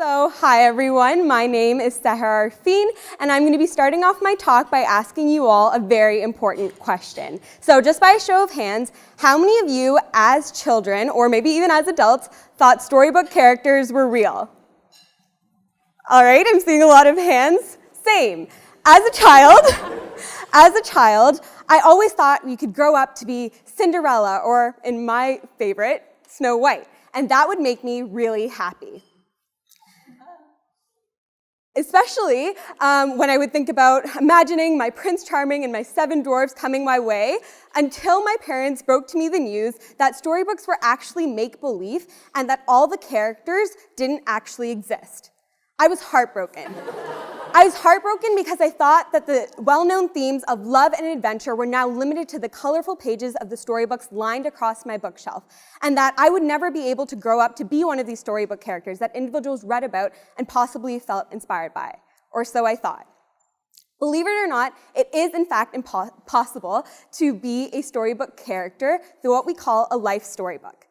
Hi everyone, my name is Sehar Arfeen, and I'm going to be starting off my talk by asking you all a very important question. So just by a show of hands, how many of you as children, or maybe even as adults, thought storybook characters were real? All right, I'm seeing a lot of hands. Same. As a child, I always thought we could grow up to be Cinderella, or in my favorite, Snow White, and that would make me really happy. Especially when I would think about imagining my Prince Charming and my 7 dwarfs coming my way, until my parents broke to me the news that storybooks were actually make-believe and that all the characters didn't actually exist. I was heartbroken. I was heartbroken because I thought that the well-known themes of love and adventure were now limited to the colorful pages of the storybooks lined across my bookshelf, and that I would never be able to grow up to be one of these storybook characters that individuals read about and possibly felt inspired by, or so I thought. Believe it or not, it is in fact possible to be a storybook character through what we call a life storybook.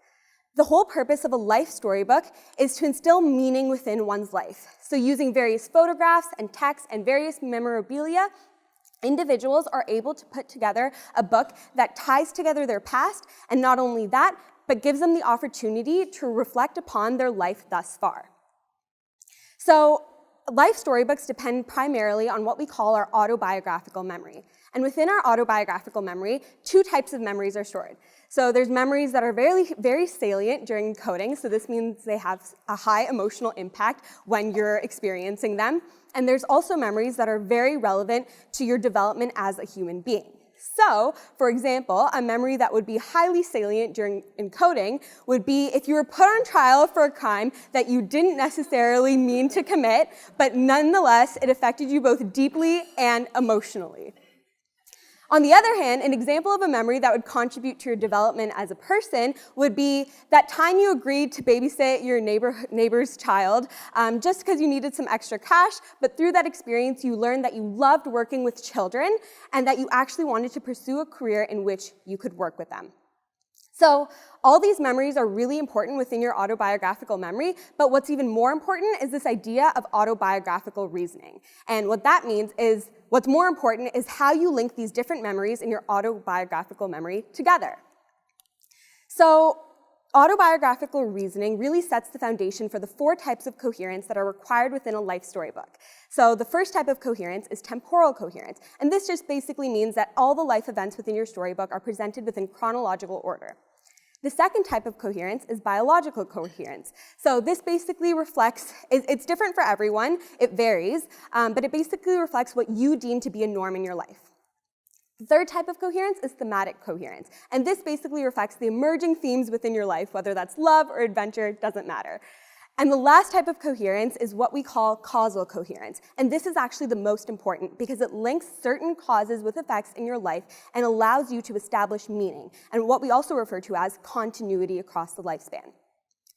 The whole purpose of a life storybook is to instill meaning within one's life. So using various photographs and text and various memorabilia, individuals are able to put together a book that ties together their past, and not only that, but gives them the opportunity to reflect upon their life thus far. So life storybooks depend primarily on what we call our autobiographical memory. And within our autobiographical memory, 2 types of memories are stored. So there's memories that are very salient during coding, so this means they have a high emotional impact when you're experiencing them. And there's also memories that are very relevant to your development as a human being. So, for example, a memory that would be highly salient during encoding would be if you were put on trial for a crime that you didn't necessarily mean to commit, but nonetheless, it affected you both deeply and emotionally. On the other hand, an example of a memory that would contribute to your development as a person would be that time you agreed to babysit your neighbor's child just because you needed some extra cash, but through that experience you learned that you loved working with children and that you actually wanted to pursue a career in which you could work with them. So all these memories are really important within your autobiographical memory, but what's even more important is this idea of autobiographical reasoning. And what that means is, what's more important is how you link these different memories in your autobiographical memory together. So autobiographical reasoning really sets the foundation for the 4 types of coherence that are required within a life storybook. So the first type of coherence is temporal coherence, and this just basically means that all the life events within your storybook are presented within chronological order. The second type of coherence is biological coherence. So this basically reflects, it's different for everyone, it varies, but it basically reflects what you deem to be a norm in your life. The third type of coherence is thematic coherence, and this basically reflects the emerging themes within your life, whether that's love or adventure, doesn't matter. And the last type of coherence is what we call causal coherence. And this is actually the most important because it links certain causes with effects in your life and allows you to establish meaning, and what we also refer to as continuity across the lifespan.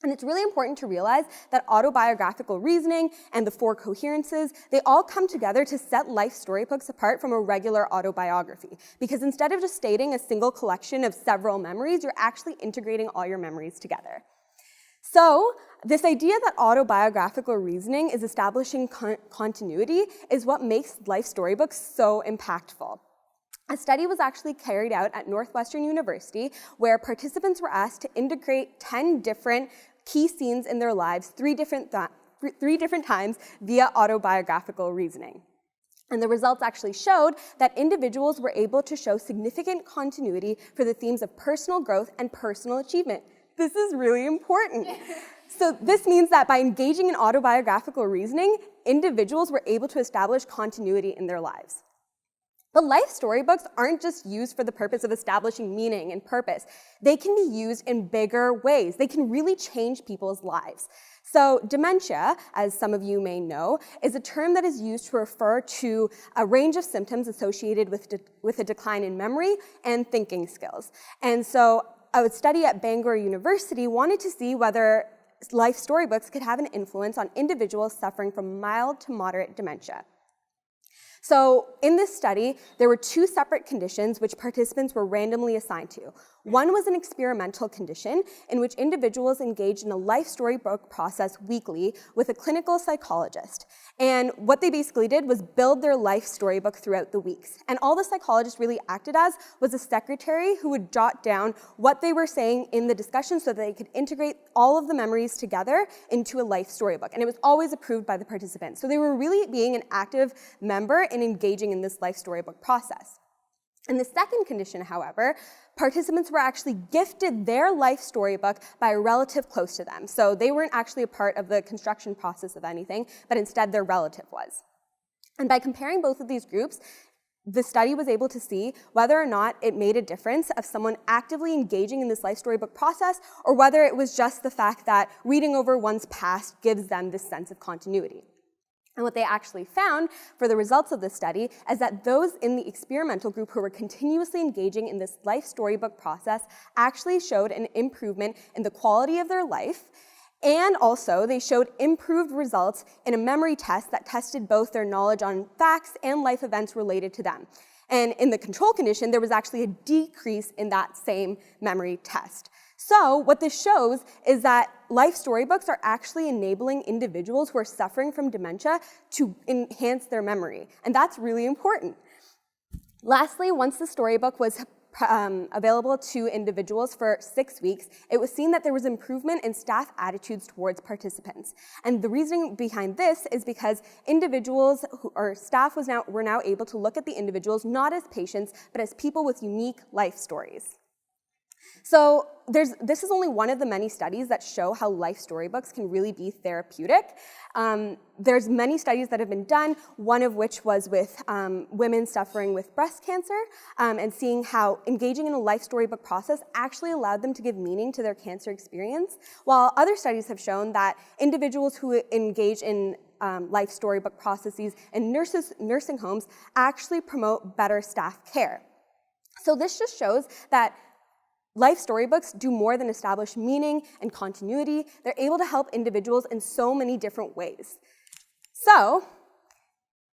And it's really important to realize that autobiographical reasoning and the 4 coherences, they all come together to set life storybooks apart from a regular autobiography. Because instead of just stating a single collection of several memories, you're actually integrating all your memories together. So this idea that autobiographical reasoning is establishing continuity is what makes life storybooks so impactful. A study was actually carried out at Northwestern University where participants were asked to integrate 10 different key scenes in their lives 3 different times via autobiographical reasoning. And the results actually showed that individuals were able to show significant continuity for the themes of personal growth and personal achievement. This is really important. So this means that by engaging in autobiographical reasoning, individuals were able to establish continuity in their lives. But life storybooks aren't just used for the purpose of establishing meaning and purpose. They can be used in bigger ways. They can really change people's lives. So dementia, as some of you may know, is a term that is used to refer to a range of symptoms associated with a decline in memory and thinking skills. And so a study at Bangor University wanted to see whether life storybooks could have an influence on individuals suffering from mild to moderate dementia. So in this study, there were 2 separate conditions which participants were randomly assigned to. One was an experimental condition in which individuals engaged in a life storybook process weekly with a clinical psychologist. And what they basically did was build their life storybook throughout the weeks. And all the psychologist really acted as was a secretary who would jot down what they were saying in the discussion so that they could integrate all of the memories together into a life storybook. And it was always approved by the participants. So they were really being an active member and engaging in this life storybook process. In the second condition, however, participants were actually gifted their life storybook by a relative close to them. So they weren't actually a part of the construction process of anything, but instead their relative was. And by comparing both of these groups, the study was able to see whether or not it made a difference of someone actively engaging in this life storybook process, or whether it was just the fact that reading over one's past gives them this sense of continuity. And what they actually found for the results of this study is that those in the experimental group who were continuously engaging in this life storybook process actually showed an improvement in the quality of their life, and also they showed improved results in a memory test that tested both their knowledge on facts and life events related to them. And in the control condition, there was actually a decrease in that same memory test. So what this shows is that life storybooks are actually enabling individuals who are suffering from dementia to enhance their memory, and that's really important. Lastly, once the storybook was available to individuals for 6 weeks, it was seen that there was improvement in staff attitudes towards participants. And the reasoning behind this is because individuals or staff were now able to look at the individuals not as patients, but as people with unique life stories. So this is only one of the many studies that show how life storybooks can really be therapeutic. There's many studies that have been done, one of which was with women suffering with breast cancer, and seeing how engaging in a life storybook process actually allowed them to give meaning to their cancer experience, while other studies have shown that individuals who engage in life storybook processes in nursing homes actually promote better staff care. So this just shows that life storybooks do more than establish meaning and continuity. They're able to help individuals in so many different ways. So,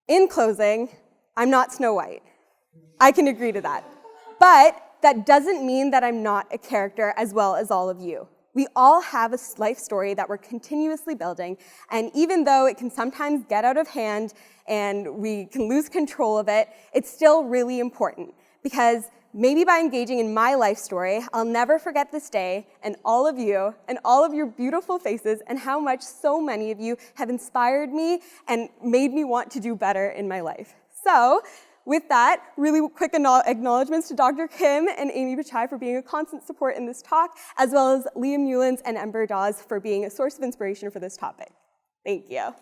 in closing, I'm not Snow White. I can agree to that. But that doesn't mean that I'm not a character as well as all of you. We all have a life story that we're continuously building, and even though it can sometimes get out of hand and we can lose control of it, it's still really important, because maybe by engaging in my life story, I'll never forget this day and all of you and all of your beautiful faces and how much so many of you have inspired me and made me want to do better in my life. So with that, really quick acknowledgements to Dr. Kim and Amy Bachai for being a constant support in this talk, as well as Liam Newlands and Ember Dawes for being a source of inspiration for this topic. Thank you.